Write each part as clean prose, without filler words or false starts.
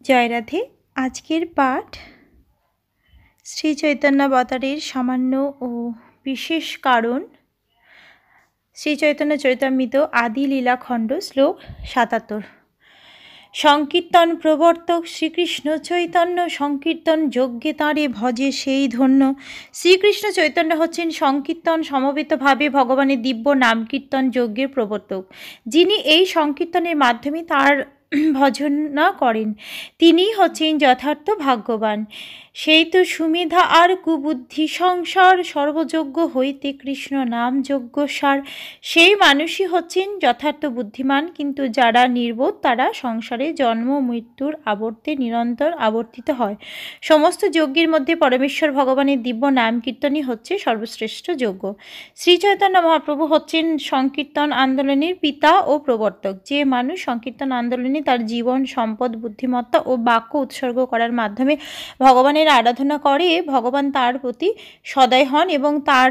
জয় রাধে। আজকের পাঠ শ্রী চৈতন্যাবতারের সামান্য ও বিশেষ কারণ। শ্রী চৈতন্য চরিতামৃত আদি লীলাখণ্ড শ্লোক ৭৭। সংকীর্তন প্রবর্তক শ্রীকৃষ্ণ চৈতন্য, সংকীর্তন যজ্ঞে তাঁরে ভজে সেই ধন্য। শ্রীকৃষ্ণ চৈতন্য হচ্ছেন সংকীর্তন সমবেতভাবে ভগবানের দিব্য নাম কীর্তন যজ্ঞের প্রবর্তক, যিনি এই সংকীর্তনের মাধ্যমে তার ভজনা করেন, তিনি হচ্ছেন যথার্থ ভাগ্যবান। সেই তো সুমেধা আর কুবুদ্ধি সংসার, সর্বযজ্ঞ হইতে কৃষ্ণ নাম যজ্ঞ সার। সেই মানুষই হচ্ছেন যথার্থ বুদ্ধিমান, কিন্তু যারা নির্বোধ তারা সংসারে জন্ম মৃত্যুর আবর্তে নিরন্তর আবর্তিত হয়। সমস্ত যজ্ঞের মধ্যে পরমেশ্বর ভগবানের দিব্য নাম কীর্তনই হচ্ছে সর্বশ্রেষ্ঠ যজ্ঞ। শ্রী চৈতন্য মহাপ্রভু হচ্ছেন সংকীর্তন আন্দোলনের পিতা ও প্রবর্তক। যে মানুষ সংকীর্তন আন্দোলনে তার জীবন, সম্পদ, বুদ্ধিমত্তা ও বাক্য উৎসর্গ করার মাধ্যমে ভগবানের আরাধনা করে, ভগবান তার প্রতি সদয় হন এবং তার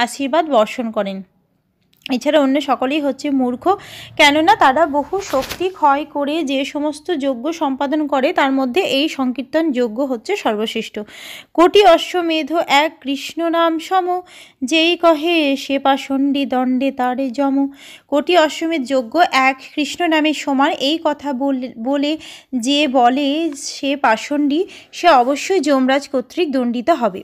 আশীর্বাদ বর্ষণ করেন। এছাড়া অন্য সকলেই হচ্ছে মূর্খ, কেননা তারা বহু শক্তি ক্ষয় করে যে সমস্ত যজ্ঞ সম্পাদন করে তার মধ্যে এই সংকীর্তন যজ্ঞ হচ্ছে সর্বশ্রেষ্ঠ। কোটি অশ্বমেধ এক কৃষ্ণ নাম সম, যেই কহে সে পাষণ্ডী দণ্ডে তারে যম। কোটি অশ্বমেধ যজ্ঞ এক কৃষ্ণ নামের সমান, এই কথা বলে যে বলে সে পাষণ্ডী, সে অবশ্যই যমরাজ কর্তৃক দণ্ডিত হবে।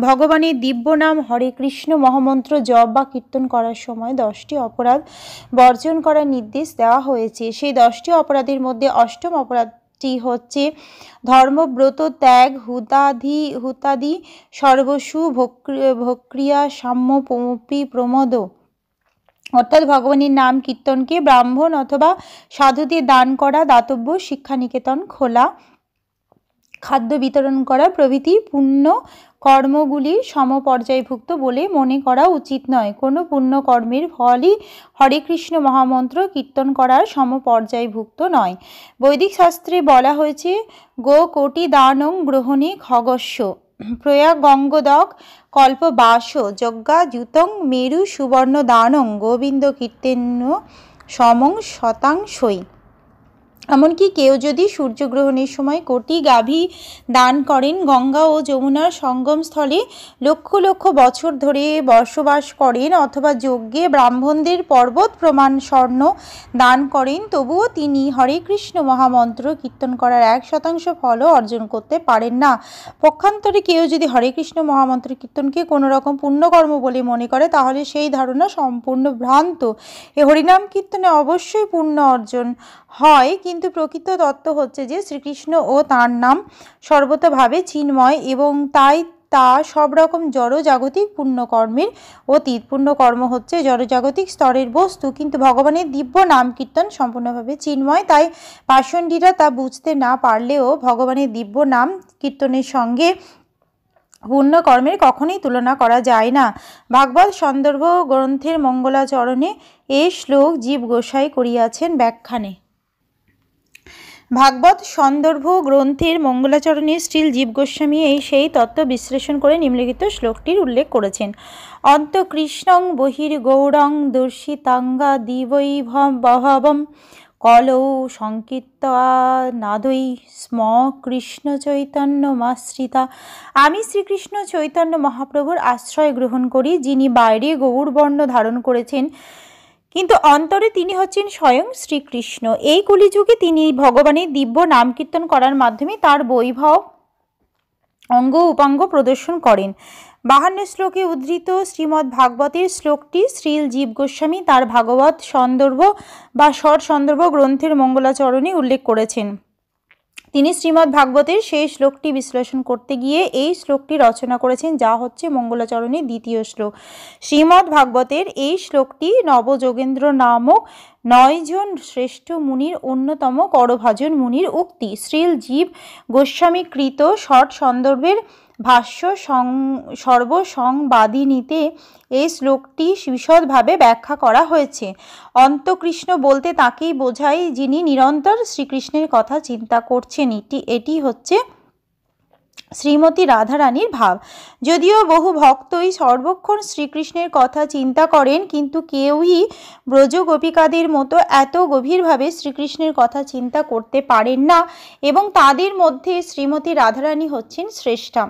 ভগবানের দিব্য নাম হরে কৃষ্ণ মহামন্ত্র জপ বা কীর্তন করার সময় 10টি অপরাধ বর্জন করার নির্দেশ দেওয়া হয়েছে। সেই 10টি অপরাধের মধ্যে অষ্টম অপরাধটি হচ্ছে ধর্মব্রত ত্যাগ, হুতাদি সর্বসু ভক্রিয়া সাম্য প্রমোদ, অর্থাৎ ভগবানের নাম কীর্তনকে ব্রাহ্মণ অথবা সাধুদের দান করা, দাতব্য, শিক্ষানিকেতন খোলা, খাদ্য বিতরণ করা প্রভৃতি পুণ্য কর্মগুলি সমপর্যায়ভুক্ত বলে মনে করা উচিত নয়। কোনো পুণ্য কর্মের ফলই হরে কৃষ্ণ মহামন্ত্র কীর্তন করার সমপর্যায়ভুক্ত নয়। বৈদিক শাস্ত্রে বলা হয়েছে গো কোটি দানং গ্রহণে খগস্য, প্রয়াগ গঙ্গোদক কল্পবাস, যজ্ঞাযুতং মেরু সুবর্ণ দানং গোবিন্দ কীর্তেন সমং শতাংশই। এমনকি কেউ যদি সূর্যগ্রহণের সময় কোটি গাভী দান করেন, গঙ্গা ও যমুনার সঙ্গমস্থলে লক্ষ লক্ষ বছর ধরে বসবাস করেন, অথবা যজ্ঞে ব্রাহ্মণদের পর্বত প্রমাণ স্বর্ণ দান করেন, তবুও তিনি হরে কৃষ্ণ মহামন্ত্র কীর্তন করার 1% ফলও অর্জন করতে পারেন না। পক্ষান্তরে কেউ যদি হরে কৃষ্ণ মহামন্ত্র কীর্তনকে কোনো রকম পুণ্যকর্ম বলে মনে করে, তাহলে সেই ধারণা সম্পূর্ণ ভ্রান্ত। এ হরিনাম কীর্তনে অবশ্যই পুণ্য অর্জন হয়, কিন্তু প্রকৃত তত্ত্ব হচ্ছে যে শ্রীকৃষ্ণ ও তাঁর নাম সর্বতভাবে চিন্ময় এবং তাই তা সব রকম জড় জাগতিক পুণ্যকর্মের অতীত। পুণ্যকর্ম হচ্ছে জড়জাগতিক স্তরের বস্তু, কিন্তু ভগবানের দিব্য নাম কীর্তন সম্পূর্ণভাবে চিন্ময়। তাই পাষণ্ডীরা তা বুঝতে না পারলেও ভগবানের দিব্য নাম কীর্তনের সঙ্গে পুণ্যকর্মের কখনোই তুলনা করা যায় না। ভাগবত সন্দর্ভ গ্রন্থের মঙ্গলাচরণে এই শ্লোক জীব গোসাই করিয়াছেন ব্যাখ্যানে। ভাগবত সন্দর্ভ গ্রন্থের মঙ্গলাচরণে শ্রীল জীব গোস্বামী সেই তত্ত্ব বিশ্লেষণ করে নিম্নলিখিত শ্লোকটির উল্লেখ করেছেন। অন্তকৃষ্ণং বহির্গৌরং দর্শিতাঙ্গা দিবৈভবম কলৌ সংকীর্তনাদৈ স্ম কৃষ্ণ চৈতন্যমাশ্রিতা। আমি শ্রীকৃষ্ণ চৈতন্য মহাপ্রভুর আশ্রয় গ্রহণ করি, যিনি বাইরে গৌরবর্ণ ধারণ করেছেন, কিন্তু অন্তরে তিনি হচ্ছেন স্বয়ং শ্রীকৃষ্ণ। এই কলিযুগে তিনি ভগবানের দিব্য নাম কীর্তন করার মাধ্যমে তার বৈভব অঙ্গ উপাঙ্গ প্রদর্শন করেন। 52 শ্লোকে উদ্ধৃত শ্রীমদ্ ভাগবতের শ্লোকটি শ্রীল জীব গোস্বামী তার ভাগবত সন্দর্ভ বা ষট সন্দর্ভ গ্রন্থের মঙ্গলাচরণে উল্লেখ করেছেন। তিনি শ্রীমদ্ ভাগবতের সেই শ্লোকটি বিশ্লেষণ করতে গিয়ে এই শ্লোকটি রচনা করেছেন, যা হচ্ছে মঙ্গলাচরণের দ্বিতীয় শ্লোক। শ্রীমদ্ ভাগবতের এই শ্লোকটি নবযোগেন্দ্র নামক 9 জন শ্রেষ্ঠ মুনির অন্যতম করভাজন মুনির উক্তি। শ্রীল জীব গোস্বামী কৃত ষট সন্দর্ভের ভাষ্য সর্বসংবাদিনীতে এই শ্লোকটি বিশদভাবে ব্যাখ্যা করা হয়েছে। অন্তকৃষ্ণ বলতে তাকেই বোঝায় যিনি নিরন্তর শ্রীকৃষ্ণের কথা চিন্তা করছেন। এটি হচ্ছে শ্রীমতী রাধারানীর ভাব। যদিও বহু ভক্তই সর্বক্ষণ শ্রীকৃষ্ণের কথা চিন্তা করেন, কিন্তু কেউই ব্রজ গোপিকাদের মতো এত গভীরভাবে শ্রীকৃষ্ণের কথা চিন্তা করতে পারেন না, এবং তাদের মধ্যে শ্রীমতী রাধারানী হচ্ছেন শ্রেষ্ঠা।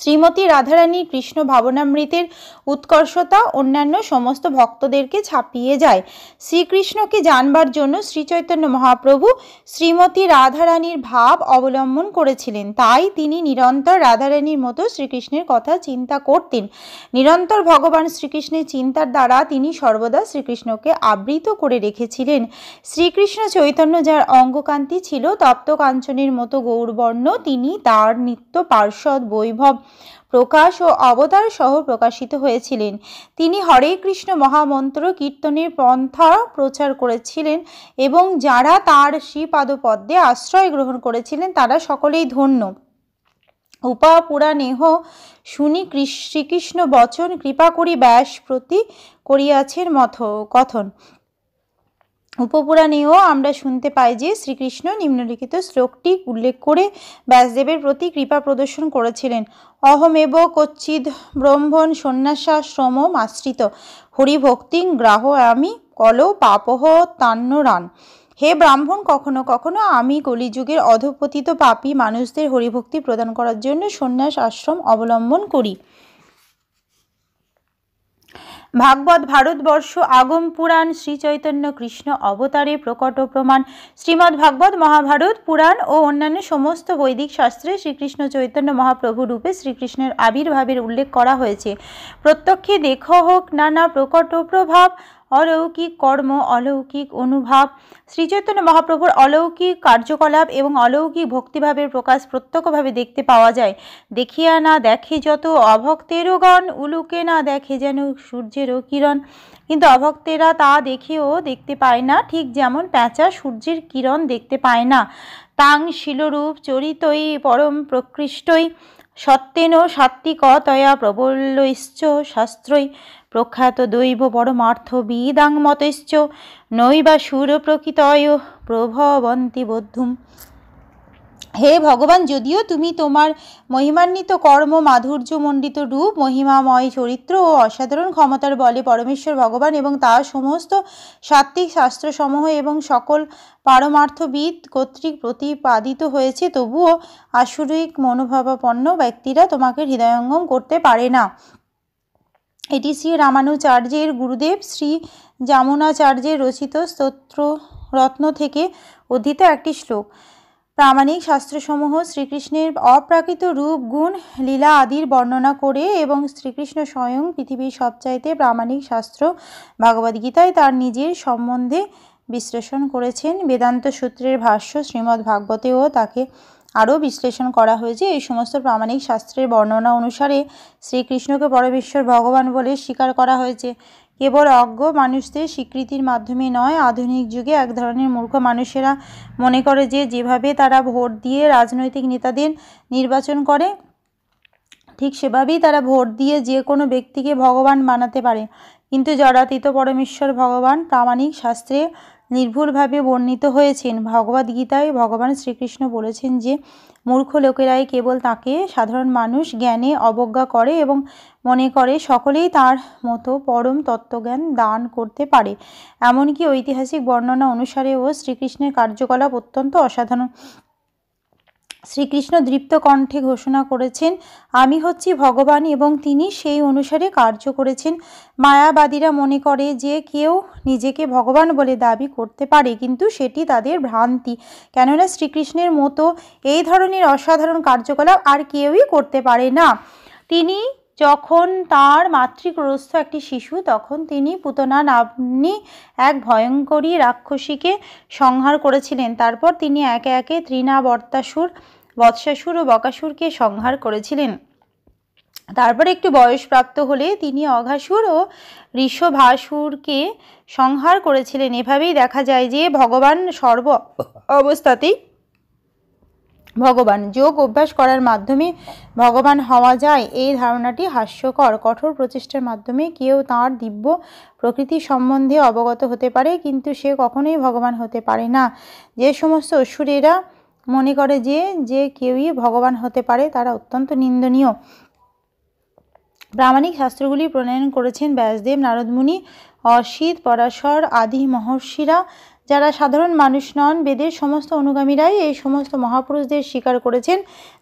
শ্রীমতী রাধারানীর কৃষ্ণ ভাবনামৃতের উৎকর্ষতা অন্যান্য সমস্ত ভক্তদেরকে ছাপিয়ে যায়। শ্রীকৃষ্ণকে জানবার জন্য শ্রীচৈতন্য মহাপ্রভু শ্রীমতী রাধারানীর ভাব অবলম্বন করেছিলেন। তাই তিনি নিরন্তর রাধারানীর মতো শ্রীকৃষ্ণের কথা চিন্তা করতেন। নিরন্তর ভগবান শ্রীকৃষ্ণের চিন্তার দ্বারা তিনি সর্বদা শ্রীকৃষ্ণকে আবৃত করে রেখেছিলেন। শ্রীকৃষ্ণ চৈতন্য যার অঙ্গকান্তি ছিল তপ্ত কাঞ্চনের মতো গৌরবর্ণ, তিনি তার নিত্য পার্ষদ বৈভব প্রকাশ ও অবতার সহ প্রকাশিত হয়েছিলেন। তিনি হরে কৃষ্ণ মহামন্ত্র কীর্তনের পন্থা প্রচার করেছিলেন, এবং যারা তার শ্রীপাদপদ্মে আশ্রয় গ্রহণ করেছিলেন তারা সকলেই ধন্য। উপা পুরাণেহ শুনি শ্রীকৃষ্ণ বচন কৃপা করি ব্যাস প্রতি করিয়াছেন কথন। উপপুরাণেও আমরা শুনতে পাই যে শ্রীকৃষ্ণ নিম্নলিখিত শ্লোকটি উল্লেখ করে ব্যাসদেবের প্রতি কৃপা প্রদর্শন করেছিলেন। অহমেব কচ্চিদ ব্রহ্মণ সন্ন্যাসাশ্রমম আশ্রিত হরিভক্তিং গ্রাহয়ামি কলো পাপহ তান্নরান। হে ব্রাহ্মণ, কখনো কখনো আমি কলিযুগের অধঃপতিত পাপী মানুষদের হরিভক্তি প্রদান করার জন্য সন্ন্যাস আশ্রম অবলম্বন করি। ভাগবত ভারতবর্ষ আগম পুরাণ শ্রীচৈতন্য কৃষ্ণ অবতারে প্রকট প্রমাণ। শ্রীমদ্ ভাগবত, মহাভারত, পুরাণ ও অন্যান্য সমস্ত বৈদিক শাস্ত্রে শ্রীকৃষ্ণ চৈতন্য মহাপ্রভু রূপে শ্রীকৃষ্ণের আবির্ভাবের উল্লেখ করা হয়েছে। প্রত্যক্ষে দেখ হোক নানা প্রকট প্রভাব, অলৌকিক কর্ম অলৌকিক অনুভব। শ্রীচৈতন্য মহাপ্রভুর অলৌকিক কার্যকলাপ এবং অলৌকিক ভক্তিভাবের প্রকাশ প্রত্যক্ষভাবে দেখতে পাওয়া যায়। দেখিয়া না দেখে যত অভক্তেরও গণ, উলুকে না দেখে যেন সূর্যেরও কিরণ। কিন্তু অভক্তেরা তা দেখেও দেখতে পায় না, ঠিক যেমন প্যাঁচা সূর্যের কিরণ দেখতে পায় না। তাং শিলরূপ চরিতই পরম প্রকৃষ্টই, সত্যেন সাত্ত্বিকতয়া প্রবল্যৈশ্চ শাস্ত্রই, প্রখ্যাত দৈব পরমার্থ বিদাং মতৈশ্চ, নৈবা সুর প্রকৃতয় প্রভবন্তি বদ্ধুম। হে ভগবান, যদিও তুমি তোমার মহিমান্বিত কর্ম, মাধুর্যমণ্ডিত রূপ, মহিমাময় চরিত্র ও অসাধারণ ক্ষমতার বলে পরমেশ্বর ভগবান এবং তার সমস্ত সাত্ত্বিক শাস্ত্রসমূহ এবং সকল পারমার্থবিদ কর্তৃক প্রতিপাদিত হয়েছে, তবুও আসুরিক মনোভাবাপন্ন ব্যক্তিরা তোমাকে হৃদয়ঙ্গম করতে পারে না। এটি শ্রী রামানুচার্যের গুরুদেব শ্রী যামুনাচার্যের রচিত স্তোত্র রত্ন থেকে উদ্ধৃত একটি শ্লোক। প্রামাণিক শাস্ত্রসমূহ শ্রীকৃষ্ণের অপ্রাকৃত রূপ, গুণ, লীলা আদির বর্ণনা করে এবং শ্রীকৃষ্ণ স্বয়ং পৃথিবীর সবচাইতে প্রামাণিক শাস্ত্র ভগবদ্গীতায় তার নিজের সম্বন্ধে বিশ্লেষণ করেছেন। বেদান্ত সূত্রের ভাষ্য শ্রীমদ্ ভাগবতেও তাকে আরও বিশ্লেষণ করা হয়েছে। এই সমস্ত প্রামাণিক শাস্ত্রের বর্ণনা অনুসারে শ্রীকৃষ্ণকে পরমেশ্বর ভগবান বলে স্বীকার করা হয়েছে। কেবল অজ্ঞ মানুষদের স্বীকৃতির মাধ্যমে নয়, আধুনিক যুগে এক ধরনের মূর্খ মানুষেরা মনে করে যে যেভাবে তারা ভোট দিয়ে রাজনৈতিক নেতাদের নির্বাচন করে, ঠিক সেভাবেই তারা ভোট দিয়ে যে কোনো ব্যক্তিকে ভগবান বানাতে পারে। কিন্তু জড়াতীত পরমেশ্বর ভগবান প্রামাণিক শাস্ত্রে নির্ভুলভাবে বর্ণিত হয়েছেন। ভগবদ্গীতায় ভগবান শ্রীকৃষ্ণ বলেছেন যে মূর্খ লোকেরাই কেবল তাকে সাধারণ মানুষ জ্ঞানে অবজ্ঞা করে এবং মনে করে সকলেই তার মতো পরম তত্ত্বজ্ঞান দান করতে পারে। এমনকি ঐতিহাসিক বর্ণনা অনুসারেও শ্রীকৃষ্ণের কার্যকলাপ অত্যন্ত অসাধারণ। শ্রীকৃষ্ণ দৃপ্ত কণ্ঠে ঘোষণা করেছেন, আমি হচ্ছি ভগবান, এবং তিনি সেই অনুসারে কার্য করেছেন। মায়াবাদীরা মনে করে যে কেউ নিজেকে ভগবান বলে দাবি করতে পারে, কিন্তু সেটি তাদের ভ্রান্তি, কেননা শ্রীকৃষ্ণের মতো এই ধরনের অসাধারণ কার্যকলাপ আর কেউই করতে পারে না। তিনি যখন তার মাতৃগর্ভস্থ একটি শিশু, তখন তিনি পুতনা নাম্নী এক ভয়ঙ্করী রাক্ষসীকে সংহার করেছিলেন। তারপর তিনি একে একে তৃণাবর্তাসুর, বৎসাসুর ও বকাসুরকে সংহার করেছিলেন। তারপর একটু বয়সপ্রাপ্ত হলে তিনি অঘাসুর ও ঋষভাসুরকে সংহার করেছিলেন। এভাবেই দেখা যায় যে ভগবান সর্ব অবস্থাতেই ভগবান। যোগ অভ্যাস করার মাধ্যমে ভগবান হওয়া যায়, এই ধারণাটি হাস্যকর। কঠোর প্রচেষ্টার মাধ্যমে কেউ তাঁর দিব্য প্রকৃতি সম্বন্ধে অবগত হতে পারে, কিন্তু সে কখনোই ভগবান হতে পারে না। যে সমস্ত অসুরেরা মনে করে যে যে কেউই ভগবান হতে পারে তারা অত্যন্ত নিন্দনীয়। প্রামাণিক শাস্ত্রগুলি প্রণয়ন করেছেন ব্যাসদেব, নারদমুনি, অসিত, পরাশর আদি মহর্ষিরা। যারা সাধারণ মানুষ নন, বেদের সমস্ত অনুগামীরাই এই সমস্ত মহাপুরুষদের স্বীকার করেছেন।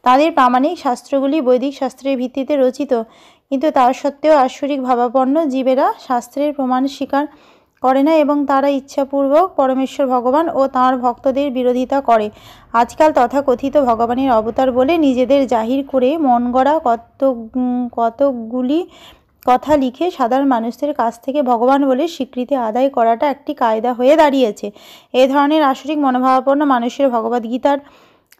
তাদের প্রামাণিক শাস্ত্রগুলি বৈদিক শাস্ত্রের ভিত্তিতে রচিত, কিন্তু তা সত্ত্বেও আশ্বরিক ভাবাপন্ন জীবেরা শাস্ত্রের প্রমাণ স্বীকার করে না এবং তারা ইচ্ছাপূর্বক পরমেশ্বর ভগবান ও তাঁর ভক্তদের বিরোধিতা করে। আজকাল তথাকথিত ভগবানের অবতার বলে নিজেদের জাহির করে মন গড়া কতকগুলি কথা লিখে সাধারণ মানুষদের কাছ থেকে ভগবান বলে স্বীকৃতি আদায় করাটা একটি কায়দা হয়ে দাঁড়িয়েছে। এ ধরনের আসরিক মনোভাবাপন্ন মানুষের ভগবদ্গীতার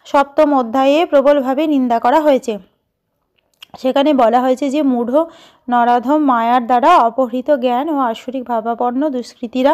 7ম অধ্যায়ে প্রবলভাবে নিন্দা করা হয়েছে। সেখানে বলা হয়েছে যে মূঢ় নরাধম মায়ার দ্বারা অপহৃত জ্ঞান ও আসরিক ভাবাপন্ন দুষ্কৃতীরা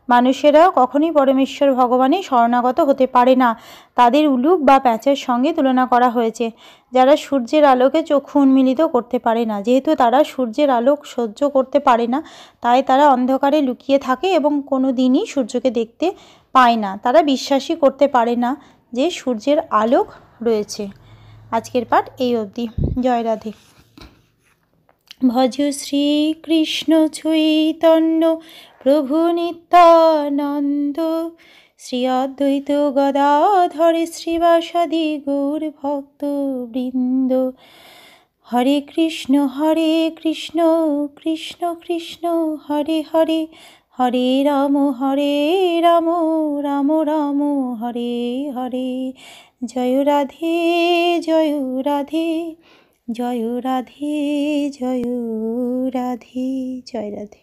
মানুষেরা কখনোই পরমেশ্বর ভগবানে শরণাগত হতে পারে না। তাদের উলুক বা প্যাঁচের সঙ্গে তুলনা করা হয়েছে, যারা সূর্যের আলোকে চক্ষু উন্মিলিত করতে পারে না। যেহেতু তারা সূর্যের আলোক সহ্য করতে পারে না, তাই তারা অন্ধকারে লুকিয়ে থাকে এবং কোনো দিনই সূর্যকে দেখতে পায় না। তারা বিশ্বাসই করতে পারে না যে সূর্যের আলোক রয়েছে। আজকের পাঠ এই অবধি। জয় রাধে। ভজ শ্রীকৃষ্ণ চৈতন্য প্রভু নিত্যানন্দ, শ্রী অদ্বৈত গদাধর শ্রীবাসাদি গৌর ভক্ত বৃন্দ। হরে কৃষ্ণ কৃষ্ণ কৃষ্ণ হরে হরে, হরে রাম রাম রাম হরে হরে। জয় রাধে জয় রাধে, জয় রাধে জয় রাধে, জয় রাধে।